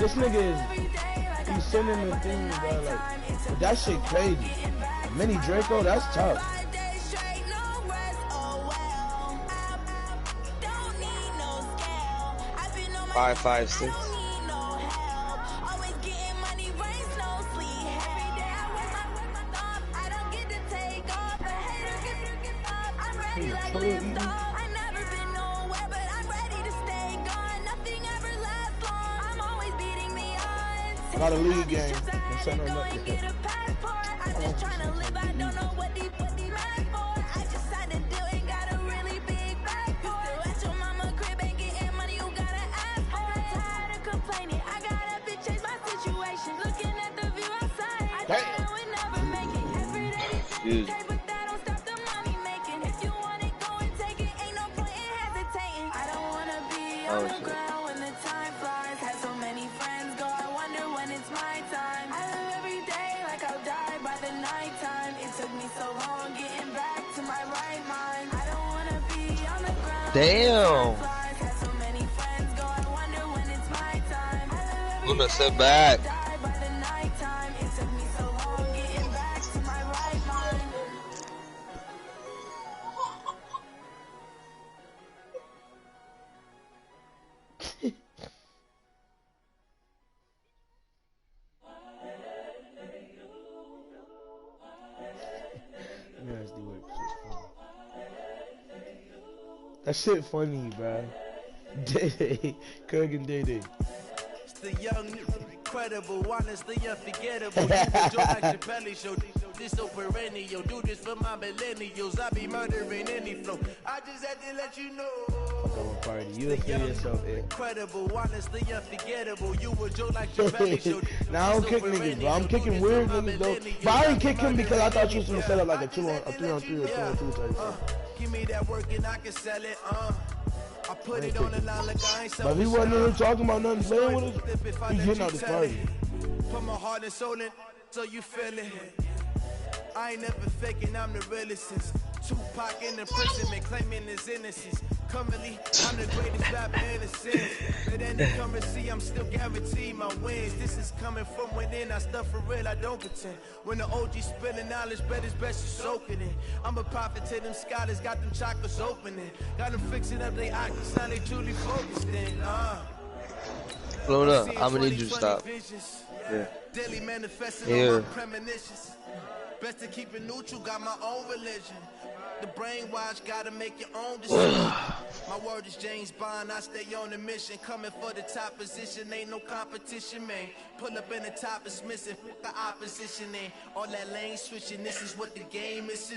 This nigga is, he's sending the thing, bro, like, that shit crazy. Mini Draco, that's tough. 5.56. Got a league game. I'm setting her up. Dude. Oh, shit. Damn. Luna, sit back. That shit funny, bro. Day-Day, Kirk and Day-Day. It's the young, incredible, honestly unforgettable. You can joke like Chappelle show. This so perennial. Do this for my millennials. I be murdering any flow. I just had to let you know. You feel yourself in. Incredible, honestly unforgettable. You a joke like Chappelle show. Now I don't kick niggas, bro. I'm kicking weird niggas though. But I didn't kick him because I thought you was gonna set up like a 3-on-3 or 2-on-2 type thing. Give me that work and I can sell it, I put it on the line like I ain't but if he wasn't here talking about nothing, playing with us, he's getting out this party. Put my heart and soul in, so you feel it. I ain't never faking, I'm the realest since Tupac in the prison, claiming his innocence. Currently, I'm the greatest rapper in the sense. But in the currency, I'm still guaranteed my wins. This is coming from within, I stuff for real, I don't pretend. When the OG spilling knowledge, bet it's best you soak it in. I'm a prophet to them scholars, got them chakras opening. Got them fixing up they octaves, now they truly focused in. Float up, I'm gonna need you to stop. Yeah. Daily manifesting Here. premonitions. Best to keep it neutral, got my own religion. The brainwash, gotta make your own decision. My word is James Bond, I stay on the mission. Coming for the top position, ain't no competition, man. Pull up in the top, it's missing, the opposition ain't. All that lane switching, this is what the game is.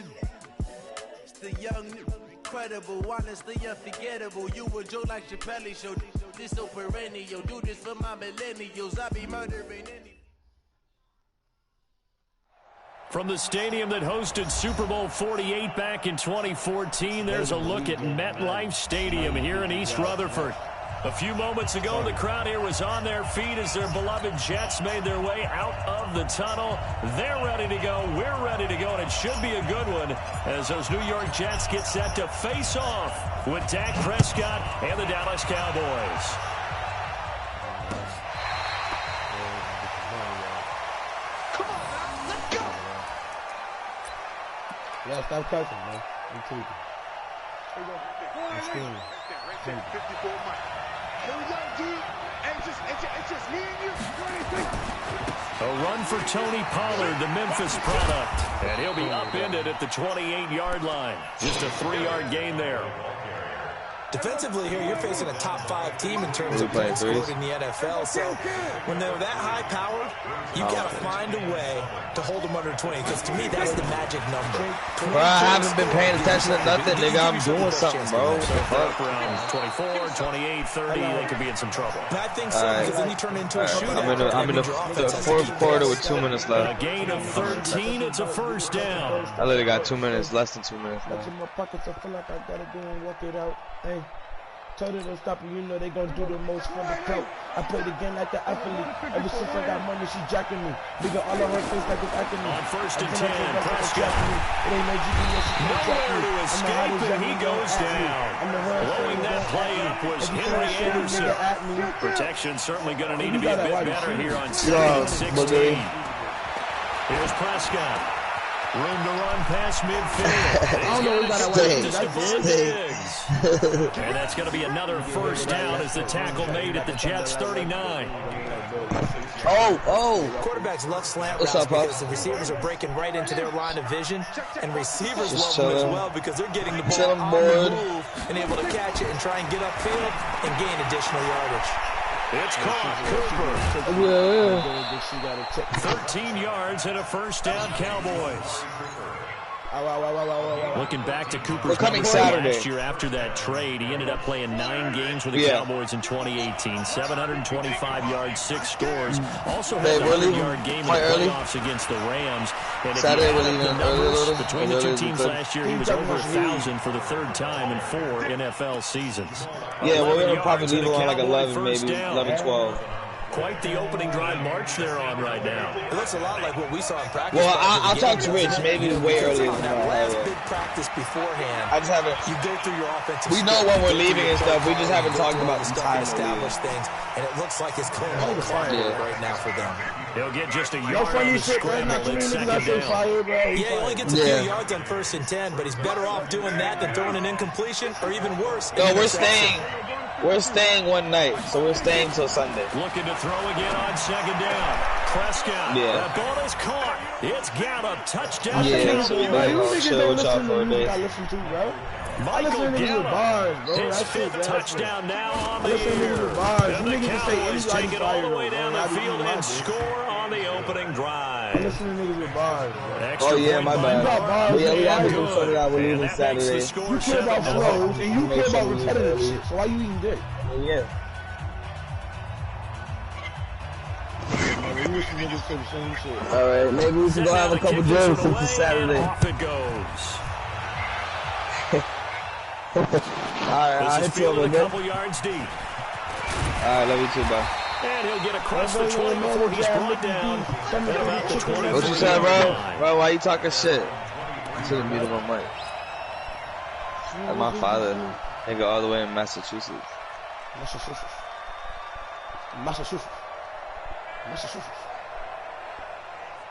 It's the young, incredible, honestly unforgettable. You a joke like Chappelle show. This so perennial, do this for my millennials. I be murdering any. From the stadium that hosted Super Bowl 48 back in 2014, there's a look at MetLife Stadium here in East Rutherford. A few moments ago, the crowd here was on their feet as their beloved Jets made their way out of the tunnel. They're ready to go. We're ready to go, and it should be a good one as those New York Jets get set to face off with Dak Prescott and the Dallas Cowboys. Yeah, stop cussing, man. I'm tweaking. I'm screaming. 54 Mike. Here we go, G. It's just me and you. A run for Tony Pollard, the Memphis product. And he'll be upended at the 28-yard line. Just a 3-yard gain there. Defensively here, you're facing a top 5 team in terms of points scored in the NFL. So when they're that high powered, you got to find a way to hold them under 20. Because to me, that's the magic number. Bro, I haven't been paying attention to nothing, nigga. I'm doing something, bro. Up around 24, 28, 30, they could be in some trouble. And I think so, because then you turn into a shootout. I'm in the fourth quarter with 2 minutes left. A gain of 13, it's a first down. I literally got 2 minutes, less than 2 minutes left. My pockets are full up, I gotta go and walk it out. Hey, told her to stop it. You know they gonna do the most for the clout. I play the game like an athlete. Ever since I got money, she jacking me. Nigga, all on her face like it's acting me. On 1st and 10, Prescott. Prescott. It ain't no GPS, she can't track me. Nowhere to escape, and he goes down. Blowing that play up was Henry Anderson. Protection certainly going to need to be a bit better here on 2nd and 16. Here's Prescott. Room to run past midfield. I don't know who got that white. And that's going to be another first down as the tackle made at the Jets' 39. Quarterbacks love slant routes because the receivers are breaking right into their line of vision, and receivers love them as well because they're getting the ball on the move and able to catch it and try and get upfield and gain additional yardage. It's caught. Cooper. 13 yards and a first down, Cowboys. Looking back to Cooper's numbers last year after that trade, he ended up playing 9 games with the Cowboys in 2018. 725 yards, 6 scores. Also had a 100-yard game in the playoffs against the Rams. And if you add up the numbers between the two teams last year, he was over 1,000 for the 3rd time in 4 NFL seasons. Yeah, we're going to probably leave on like 11, maybe 11, 12. Quite the opening drive march they're on right now. It looks a lot like what we saw in practice. Well, I'll talk to Rich maybe way earlier than that. Last big practice beforehand. I just haven't. You go through your offensive. We know when we're leaving and stuff. We just haven't talked about the time. Establish things, and it looks like it's going on fire right now for them. He'll get just a yard on the scramble at 2nd down. Yeah, he only gets a few yards on 1st and 10, but he's better off doing that than throwing an incompletion, or even worse. No, we're staying. We're staying one night, so we're staying till Sunday. Looking to throw again on 2nd down. Prescott. Yeah. That ball is caught. It's Gallup. Touchdown. Yeah, so chill with y'all for a day. Michael Gallup. His 5th touchdown now on the year. And the Cowboys take it all the way down the field and score on the opening drive. Oh yeah, my bad. Yeah, we have to do something out. We're leaving Saturday. You care about flows and you care about repetitive shit. So why you eating dick? Yeah. Alright, maybe we should go have a couple drinks since it's Saturday. Off it goes. Alright, I'll hit you over, a couple yards deep. Alright, love you too, bye. And he'll get across the 20 before he's brought down. What you said, bro? Bro, why you talking shit? I should have muted my mic. That's my father. They go all the way in Massachusetts.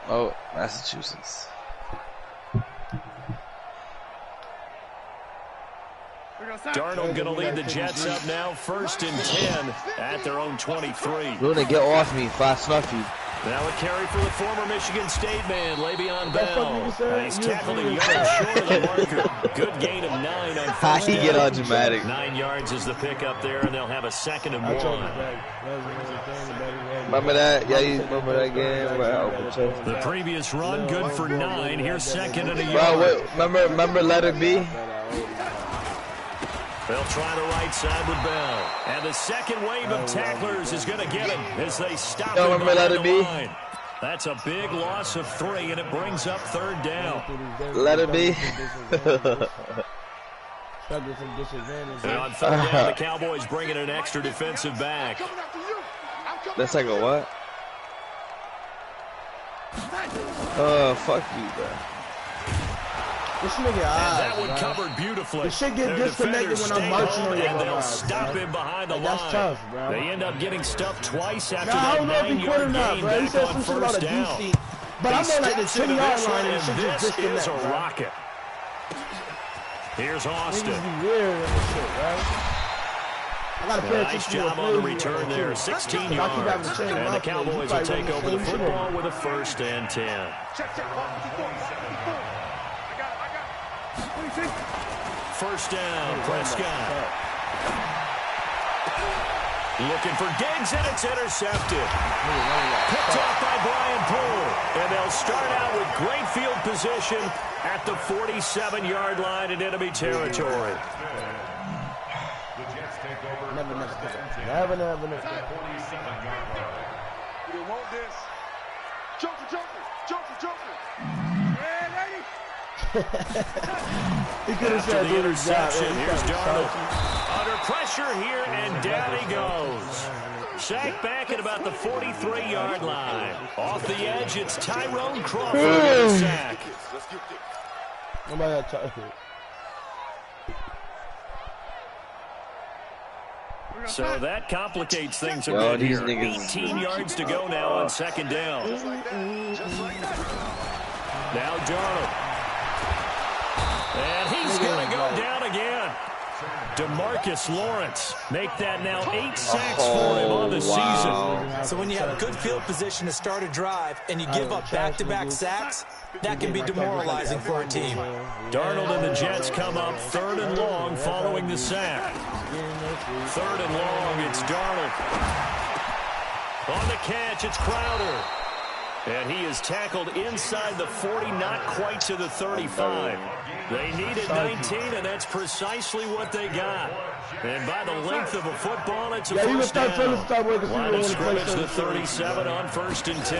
Oh, Massachusetts. Darnold going to lead the Jets up now, 1st and 10 at their own 23. Luna, get off me, fast snuffy. Now a carry for the former Michigan State man, Le'Veon Bell. He's tackled a yard short of the marker. Good gain of 9 on 1st He down. get all dramatic. 9 yards is the pickup there, and they'll have a 2nd and 1. Remember that? Yeah, you remember that game? The previous run, good for 9. Here's 2nd and a yard. Bro, wait, remember letter B? They'll try the right side with Bell. And the second wave of tacklers is going to get him as they stop him behind the line. That's a big loss of 3, and it brings up 3rd down. Let it be. And on 3rd down, the Cowboys bringing an extra defensive back. That's like a what? Oh, fuck you, bro. This nigga that one covered beautifully. The shit get disconnected when I'm marching on you. And they'll stop him behind the line. That's tough, bro. They end up getting stuffed twice after I don't know that if he quit or 9-yard not, gain bro. He back said on some shit about 1st a down. DC. But I'm on like the 10-yard line and shit this just disconnect, is a bro. rocket. Here's Austin. Niggas be weird and shit, bro. I gotta pay Nice job on the return there, 16 yards. And the Cowboys will take over the football with a 1st and 10. First down, Prescott. Looking for Diggs, and it's intercepted. Picked off by Brian Poole. And they'll start out with great field position at the 47-yard line in enemy territory. Never. They want this. Joker. Yeah, lady. He could have said the interception, here's Darnold. Under pressure here, and down he goes. Sacked back at about the 43-yard line. Off the edge, it's Tyrone Crawford with a sack. Nobody had touched it. So that complicates things a bit here. 18 yards to go now on second down. Now Darnold. And he's going to go down again. DeMarcus Lawrence make that now 8 sacks for him on the season. So when you have good field position to start a drive and you give up back-to-back sacks, that can be demoralizing for a team. Darnold and the Jets come up 3rd and long following the sack. 3rd and long, it's Darnold. On the catch, it's Crowder. And he is tackled inside the 40, not quite to the 35. They needed 19, and that's precisely what they got. And by the length of a football, it's a first down. Line of scrimmage, the 37 on 1st and 10.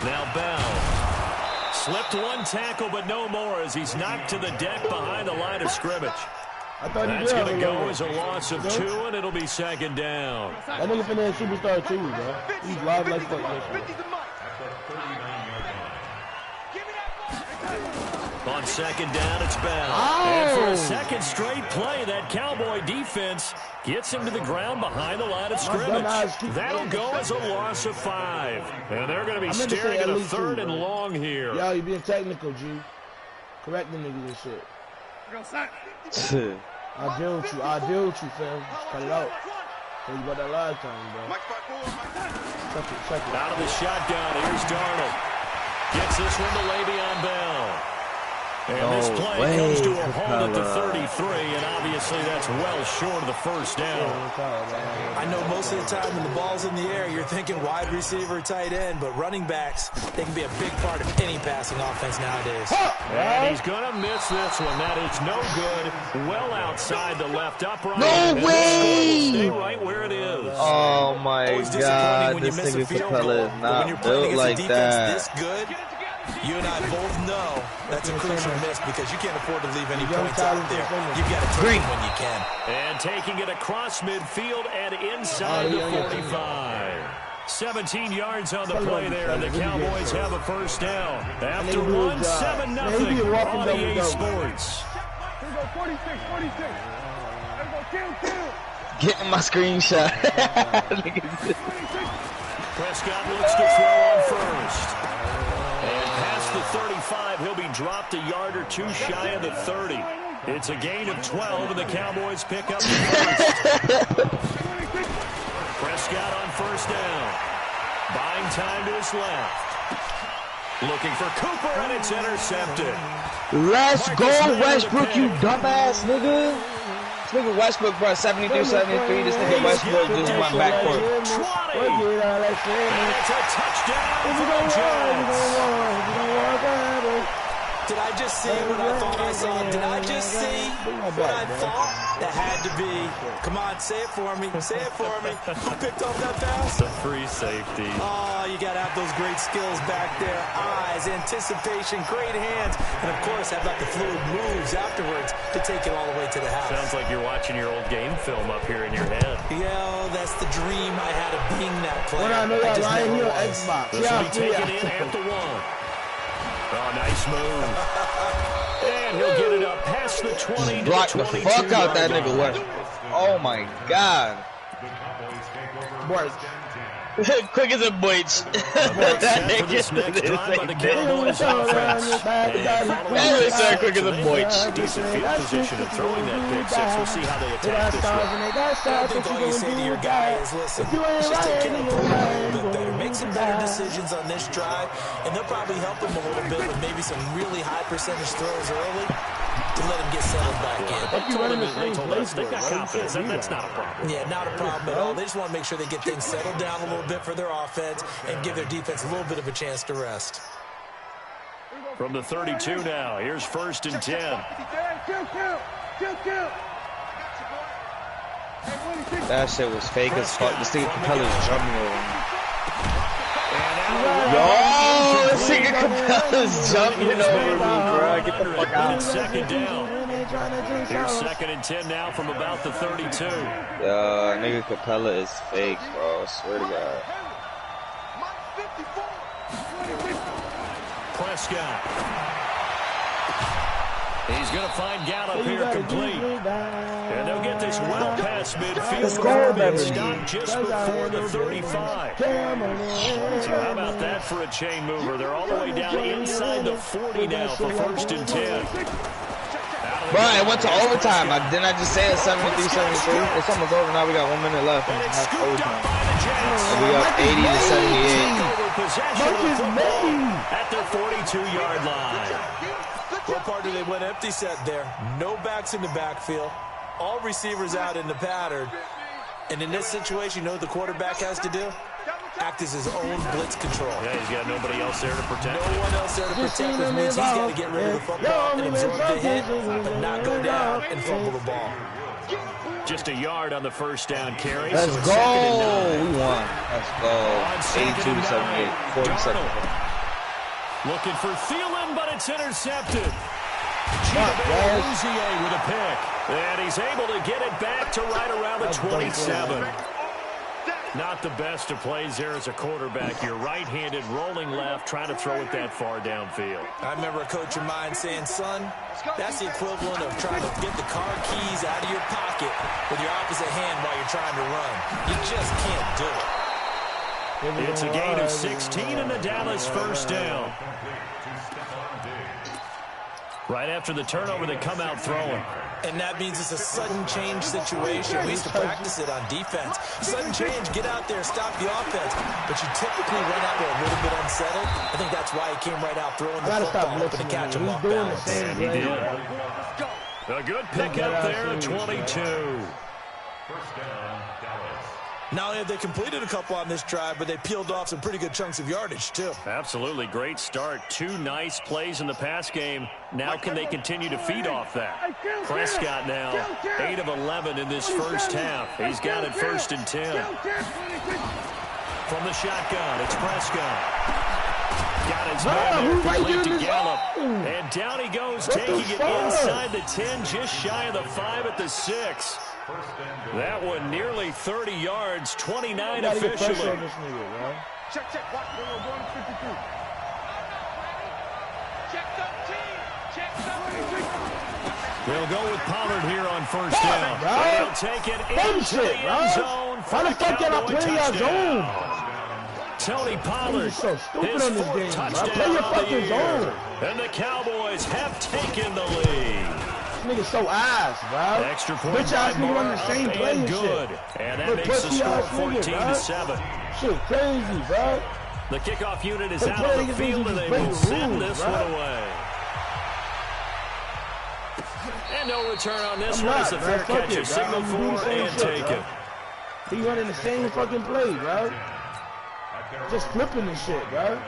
Now Bell. Slipped one tackle, but no more as he's knocked to the deck behind the line of scrimmage. That's going to go as a loss of 2, and it'll be 2nd down. That nigga finna superstar too, bro. He's live like fuck. On 2nd down, it's Bell. And for a second straight play, that Cowboy defense gets him to the ground behind the line of scrimmage. That'll go as a loss of 5. And they're going to be staring at a 3rd and long here. Yo, you being technical, G. Correct the niggas and shit. I deal with you, fam. Just cut it out. Tell you about that last time, bro. Check it. Out of the shotgun, here's Darnold. Gets this one to Le'Veon Bell. And this play comes to a halt at the 33, and obviously that's well short of the first down. I know most of the time when the ball's in the air, you're thinking wide receiver, tight end, but running backs, they can be a big part of any passing offense nowadays. And he's going to miss this one. That is no good. Well outside the left upright. No way! Stay right where it is. Oh my God, this nigga Capella is not built like that. This good, you and I both know that's a crucial miss because you can't afford to leave any points out there. You've got to take them when you can. And taking it across midfield and inside the 45. 17 yards on the play there, and the Cowboys have a first down. After one, 7-0 on EA Sports. Getting my screenshot. Prescott looks to throw on first. And past the 35, he'll be dropped a yard or two shy of the 30. It's a gain of 12, and the Cowboys pick up the first. Prescott on first down. Buying time to his left. Looking for Cooper, and it's intercepted. Let's go, Westbrook, you dumbass nigga. This nigga Westbrook brought 73-73. This nigga Westbrook just went backcourt. 20. And it's a touchdown for the Giants. Did I just see what I thought I saw? Did I just see what I thought? That had to be. Come on, say it for me. Say it for me. Who picked off that pass? The free safety. Oh, you got to have those great skills back there. Eyes, anticipation, great hands. And, of course, have got the fluid moves afterwards to take it all the way to the house. Sounds like you're watching your old game film up here in your head. Yeah, that's the dream I had of being that player. I know that lying here on Xbox. This will be taken in at the 1. Oh, nice move. And he'll get it up past the 20 to Block the 22. the fuck out that nigga Westbrook. Oh my God. Quick as a butch. That nigga quick as a butch. Decent field position of throwing that pick six. We'll see how they attack this one. I think all you say to your guy is, listen, just take care of the ball a little bit better. Make some better decisions on this drive, and they'll probably help him a little bit with maybe some really high percentage throws early to let him get settled back in. They told us they got confidence, and that's not a problem. Yeah, not a problem at all. They just want to make sure they get things settled down a little bit for their offense and give their defense a little bit of a chance to rest. From the 32 now, here's 1st and 10. That shit was fake as fuck. This nigga Capella's jumping over him. Yo, this nigga Capella's jumping over me, bro. Get the fuck out. It's second down. Here's 2nd and 10 now from about the 32. Nigga Capella is fake, bro. I swear to God. Prescott. He's going to find Gallup here complete. And they'll get this well past midfield. And stop just before the 35. So how about that for a chain mover? They're all the way down inside the 40 now for 1st and 10. Bro, it went to overtime. Didn't I just say it's 73-73? It's almost over now. We got 1 minute left. And it's overtime. And we up 80 to 78. At their 42-yard line. Well, partner, they went empty set there. No backs in the backfield. All receivers out in the pattern. And in this situation, you know what the quarterback has to do? Act as his own blitz control. Yeah, he's got nobody else there to protect. No one else there to protect, which means he's got to get rid of the football and absorb the hit, but not go down and fumble the ball. Just a yard on the 1st down carry. Let's so go. We won. Let's go. 82 to 78. 40 seconds. Looking for Thielen, but it's intercepted. Chidobe with a pick. And he's able to get it back to right around the 27. Not the best of plays there as a quarterback. You're right-handed, rolling left, trying to throw it that far downfield. I remember a coach of mine saying, son, that's the equivalent of trying to get the car keys out of your pocket with your opposite hand while you're trying to run. You just can't do it. It's a gain of 16 and a Dallas 1st down. Right after the turnover, they come out throwing. And that means it's a sudden change situation. We used to practice it on defense. Sudden change, get out there, stop the offense. But you typically run out there a little bit unsettled. I think that's why he came right out throwing the football up and catch him off balance. And he did. A good pick up there at 22. Not only have they completed a couple on this drive, but they peeled off some pretty good chunks of yardage, too. Absolutely. Great start. 2 nice plays in the pass game. Now can they continue to feed off that? Prescott now, 8 of 11 in this 1st half. He's got it 1st and 10. From the shotgun, it's Prescott. Got his man there, complete to Gallup. And down he goes, taking it inside the 10, just shy of the 5 at the 6. That one nearly 30 yards, 29 officially. Check, watch, 153. Check 13, check 13. They'll go with Pollard here on 1st down. And he'll take it into the end zone for a Cowboy touchdown. Tony Pollard, so stupid his on this 4th game, touchdown play your of the fucking year. zone. And the Cowboys have taken the lead. This nigga so ass, bro. Extra point Bitch ass by nigga Moore, run the same up play and and good. shit. And that But makes the pussy score ass nigga, 14-7. Shit crazy, bro. The kickoff unit is They out play on the against field, these and they break will the send rules, this bro. one away. And no return on this I'm one not, as the bro. fair Fuck catch it, is bro. signaled I'm doing the for same and shit, taken. He running the same fucking play, bro. Just flipping the shit, bro.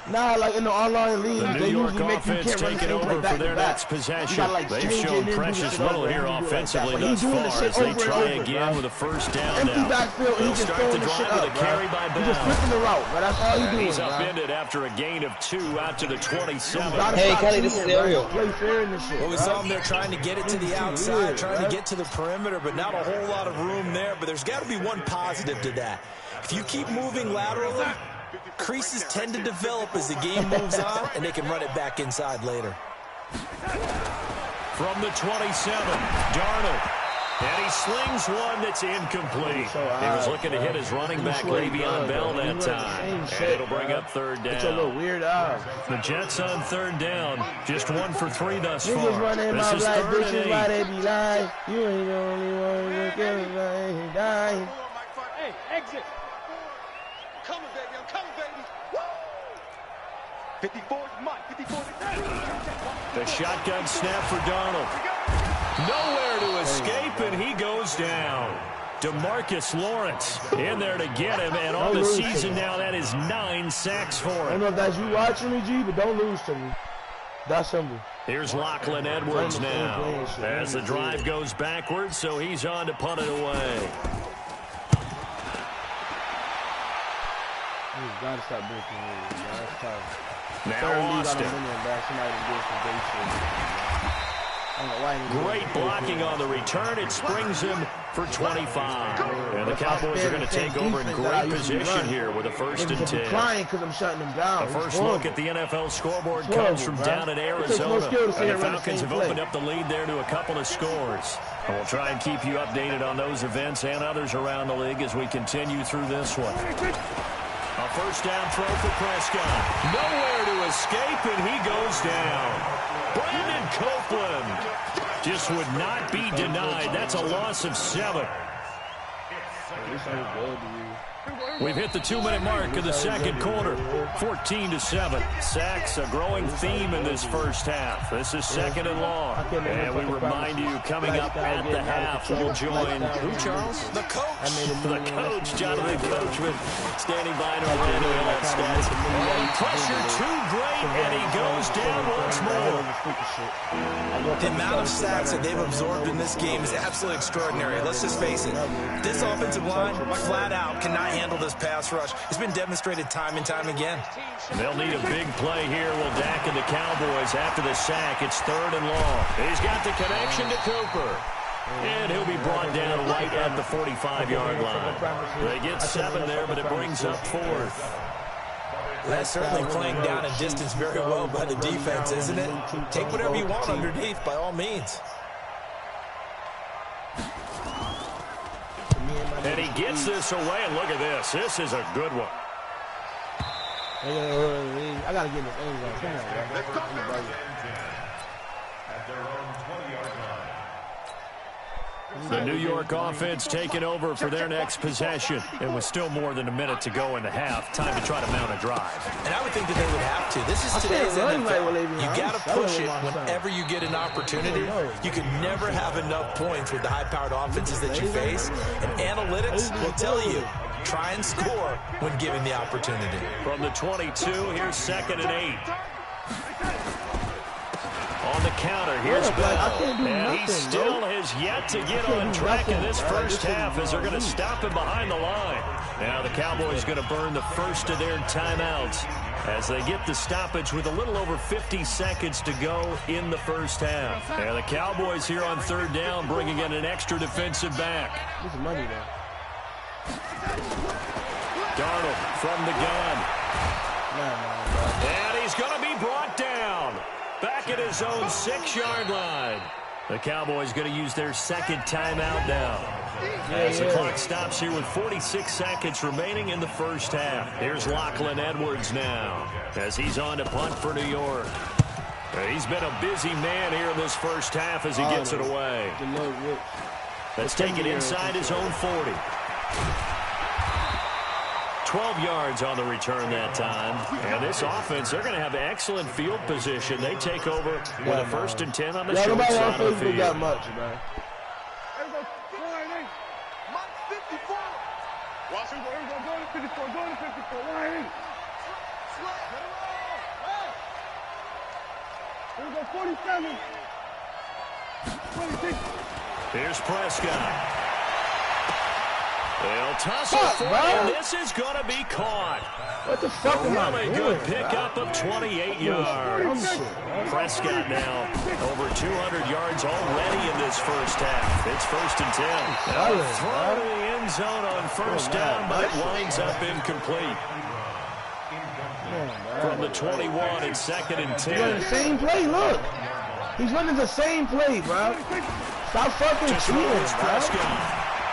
Nah, like in the online league, The they New York usually make you offense can't run the taking same play over back for their to back. next possession. You gotta, like, They've change it shown and then do precious shit little over here and do it like that. offensively But thus he's doing far the shit as they over and try over, again bro. with a 1st down Empty now. backfield, They'll he's just start throwing the the shit drive with up, a bro. carry by He's just Bell. flipping the route, bro. That's all he's doing, He's bro. upended after a gain of 2 out to the 27. Hey, Kelly, this is Ariel. Play fair in this shit, Well, we bro. saw them there trying to get it to the outside, trying to get to the perimeter, but not a whole lot of room there. But there's got to be one positive to that. If you keep moving laterally, creases tend to develop as the game moves on, and they can run it back inside later. From the 27, Darnold. And he slings one that's incomplete. He was looking to hit his running back, Le'Veon Bell, that time. And it'll bring up 3rd down. It's a little weird eyes. The Jets on 3rd down. Just 1 for 3 thus far. Niggas running This my is black 3rd and bitches, why 8. they be lying? You ain't the only one who look everybody dying. Hey, exit. Coming, baby, I'm coming, baby. Woo! 54 is Mike, 54 is The shotgun snap for Darnold. Nowhere to escape, and he goes down. DeMarcus Lawrence in there to get him, and on the season now, that is 9 sacks for I don't him. know if that's you watching me, G, but don't lose to me. That's simple. Here's Lachlan Edwards now as the drive goes backwards, so he's on to punt it away. Gotta stop breaking rules, man. That's tough. Now Austin. Great blocking on the return. It springs him for 25. And the Cowboys are going to take over in great position here with a 1st and 10. Because I'm shutting them down. The first look at the NFL scoreboard comes from down in Arizona. And the Falcons have opened up the lead there to a couple of scores. And we'll try and keep you updated on those events and others around the league as we continue through this one. A first down throw for Prescott. Nowhere to escape, and he goes down. Brandon Copeland just would not be denied. That's a loss of 7. We've hit the 2-minute mark of the second quarter. 14-7. Sacks, a growing theme in this first half. This is 2nd and long. And we remind you, coming up at the half, we'll join who, Charles? The coach. The coach, Jonathan Coachman, standing by to run into all that stats. Pressure too great, and he goes down once more. The amount of sacks that they've absorbed in this game is absolutely extraordinary. Let's just face it. This offensive line, flat out, cannot handle this pass rush. It's been demonstrated time and time again. They'll need a big play here. Will Dak and the Cowboys after the sack. It's 3rd and long. He's got the connection to Cooper. And he'll be brought down right at the 45-yard line. They get 7 there, but it brings up 4th. That's certainly playing down and distance very well by the defense, isn't it? Take whatever you want underneath, by all means. And he gets this away, and look at this. This is a good one. I got to get this end zone. Come on, bro. The New York offense taking over for their next possession. It was still more than a minute to go in the half. Time to try to mount a drive. And I would think that they would have to. This is today's NFL. You got to push it whenever you get an opportunity. You can never have enough points with the high-powered offenses that you face. And analytics will tell you, try and score when given the opportunity. From the 22, here's 2nd and 8. On the counter, here's Bell, and he still has yet to get on track in this first half as they're going to him behind the line. Now the Cowboys going to burn the first of their timeouts as they get the stoppage with a little over 50 seconds to go in the first half. And the Cowboys here on 3rd down bringing in an extra defensive back. This is money, though. Darnold from the gun. And he's going to be brought down. Back at his own 6-yard line. The Cowboys going to use their 2nd timeout now. As the clock stops here with 46 seconds remaining in the first half. Here's Lachlan Edwards now as he's on to punt for New York. He's been a busy man here in this first half as he gets it away. Let's take it inside his own 40. 12 yards on the return that time. And this offense, they're going to have excellent field position. They take over with a 1st and 10 on the short side of the field. That much, man. Here's Prescott. They'll toss it for him. This is going to be caught. What the fuck am I doing? Really good pickup of 28 yards. Prescott now over 200 yards already in this first half. It's 1st and 10. Throw to the end zone on 1st down, but it winds up incomplete. From the 21, it's 2nd and 10. He's running the same play, look. He's running the same play, bro. Stop fucking cheating, bro.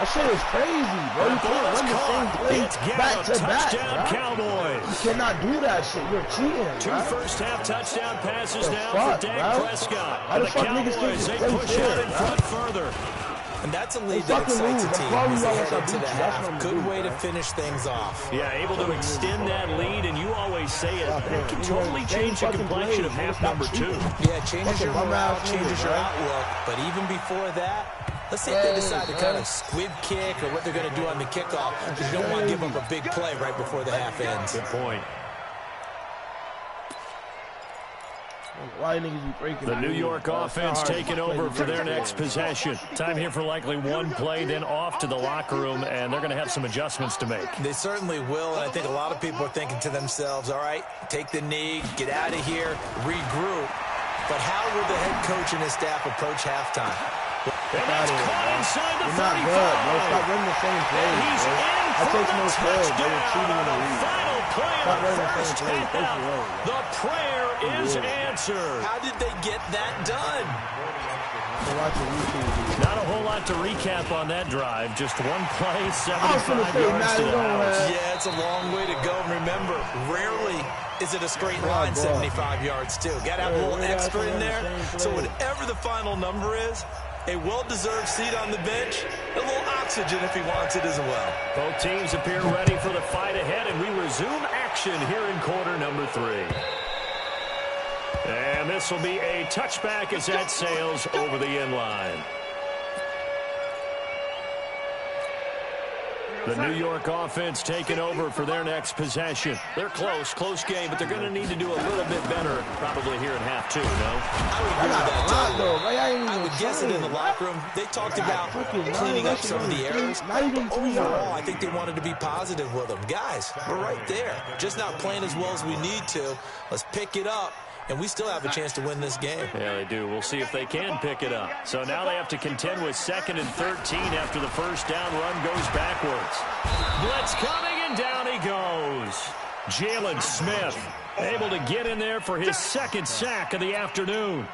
That shit is crazy, bro. You can't run the same play back to back, touchdown, Cowboys. You cannot do that shit. You're cheating, 2 bro. first-half touchdown passes now fuck, for Dak bro? Prescott. How the The fuck niggas Cowboys, they think push out in front further. And that's a lead that excites a team as they head into the half. Good way to finish things off. Yeah, able to extend that lead, and you always say it. That can totally change the complexion of half number 2. Yeah, it changes your morale, changes your outlook. But even before that, let's see if they decide to kind of squib kick or what they're going to do on the kickoff, because you don't want to give them a big play right before the half ends. Good point. Why niggas be breaking the New York offense taking over for their next possession. Time here for likely one play, then off to the locker room, and they're going to have some adjustments to make. They certainly will, and I think a lot of people are thinking to themselves, all right, take the knee, get out of here, regroup. But how will the head coach and his staff approach halftime? And that's caught inside the 35. You're not good, bro. Stop running the same play. He's in that for takes the no skill, bro. You're cheating in the touchdown. league. Final play Stop of the running the first same play. Take half. the road. The prayer is answered. How did they get that done? Not a whole lot to recap on that drive. Just one play, 75 yards to the house. Yeah, it's a long way to go. Remember, rarely is it a straight line 75 yards, too. Got to have a little extra in there. So whatever the final number is, a well-deserved seat on the bench, a little oxygen if he wants it as well. Both teams appear ready for the fight ahead, and we resume action here in quarter number 3. And this will be a touchback as that sails over the end line. The New York offense taking over for their next possession. They're close game, but they're going to need to do a little bit better probably here in half 2, no? I would agree with that, totally. I would guess it in the locker room. They talked about cleaning up some of the errors. Overall, I think they wanted to be positive with them. Guys, we're right there. Just not playing as well as we need to. Let's pick it up. And we still have a chance to win this game. Yeah, they do. We'll see if they can pick it up. So now they have to contend with 2nd and 13 after the first down run goes backwards. Blitz coming, and down he goes. Jalen Smith able to get in there for his 2nd sack of the afternoon.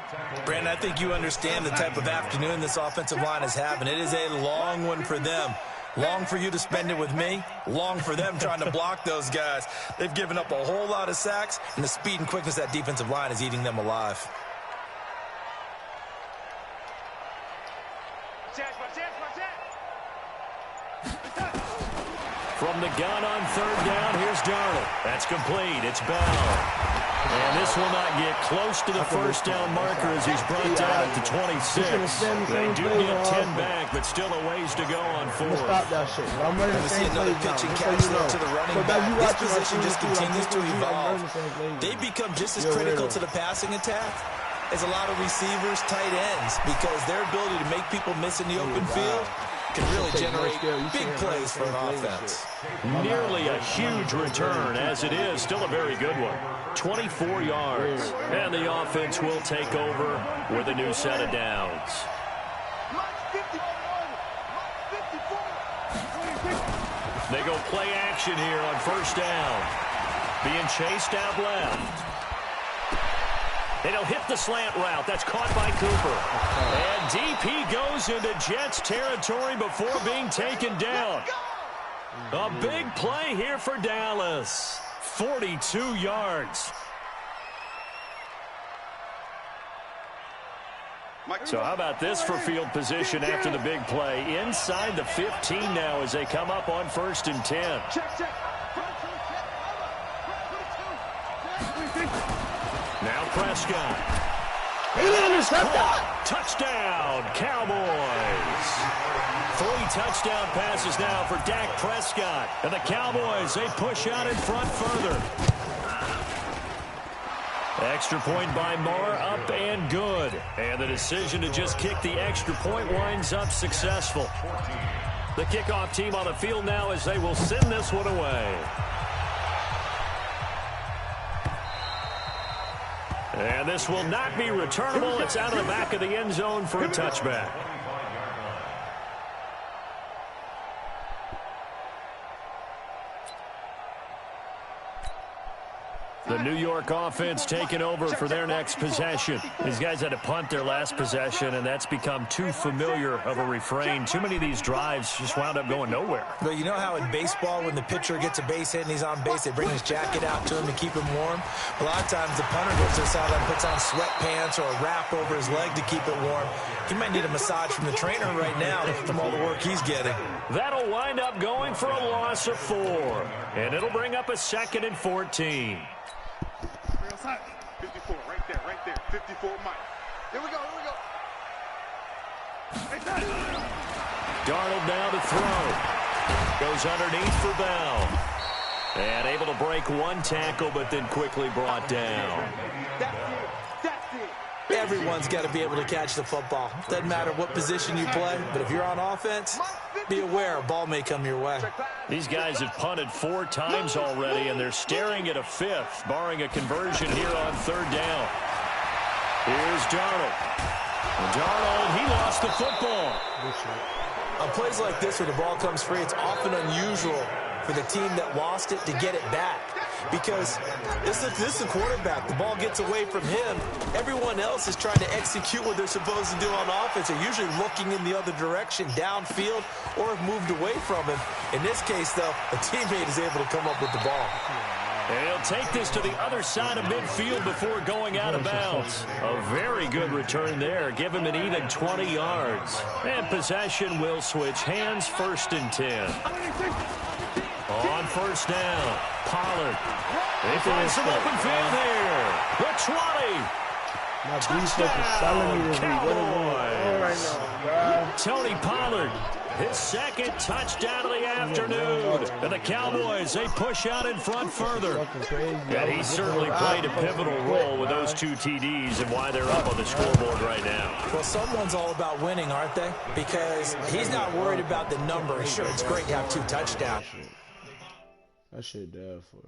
Brandon, I think you understand the type of afternoon this offensive line is having. It is a long one for them. Long for you to spend it with me. Long for them trying to block those guys. They've given up a whole lot of sacks, and the speed and quickness of that defensive line is eating them alive. From the gun on 3rd down, here's Darnold. That's complete. It's Bell. And this will not get close to the first down marker as he's brought down at the 26. They do get 10 back, but still a ways to go on 4. Stop that shit. I'm running the same another play pitching now. catch there to the running back. This position just continues to evolve. They become just as critical to the passing attack as a lot of receivers, tight ends, because their ability to make people miss in the open field can really generate big plays for an offense. Nearly a huge return, as it is still a very good one. 24 yards. And the offense will take over with a new set of downs. They go play action here on 1st down. Being chased out left. And he'll hit the slant route. That's caught by Cooper. And deep he goes into Jets territory before being taken down. A big play here for Dallas. 42 yards. So how about this for field position after the big play? Inside the 15 now as they come up on 1st and 10. Now Prescott. Touchdown, Cowboys. 3 touchdown passes now for Dak Prescott. And the Cowboys, they push out in front further. Extra point by Marr, up and good. And the decision to just kick the extra point winds up successful. The kickoff team on the field now as they will send this one away. And this will not be returnable. It's out of the back of the end zone for a touchback. The New York offense taking over for their next possession. These guys had to punt their last possession, and that's become too familiar of a refrain. Too many of these drives just wound up going nowhere. But you know how in baseball, when the pitcher gets a base hit and he's on base, they bring his jacket out to him to keep him warm? A lot of times the punter goes to the sideline, puts on sweatpants or a wrap over his leg to keep it warm. He might need a massage from the trainer right now from all the work he's getting. That'll wind up going for a loss of 4. And it'll bring up a 2nd and 14. 54, right there. 54, Mike. Here we go. Darnold now to throw. Goes underneath for Bell. And able to break one tackle, but then quickly brought down. Everyone's got to be able to catch the football. Doesn't matter what position you play, but if you're on offense, be aware a ball may come your way. These guys have punted 4 times already, and they're staring at a 5th, barring a conversion here on 3rd down. Here's Darnold. Darnold, he lost the football. On plays like this where the ball comes free, it's often unusual for the team that lost it to get it back. Because this is the quarterback. The ball gets away from him. Everyone else is trying to execute what they're supposed to do on offense. They're usually looking in the other direction, downfield, or have moved away from him. In this case, though, a teammate is able to come up with the ball. And he'll take this to the other side of midfield before going out of bounds. A very good return there. Give him an even 20 yards. And possession will switch hands, 1st and 10. On 1st down, Pollard. They find some open field here. The 20. Touchdown, Cowboys. Tony Pollard, his 2nd touchdown of the afternoon. And the Cowboys, they push out in front further. And he certainly played a pivotal role with those 2 TDs and why they're up on the scoreboard right now. Well, someone's all about winning, aren't they? Because he's not worried about the number. Sure, it's great to have 2 touchdowns. That shit dead for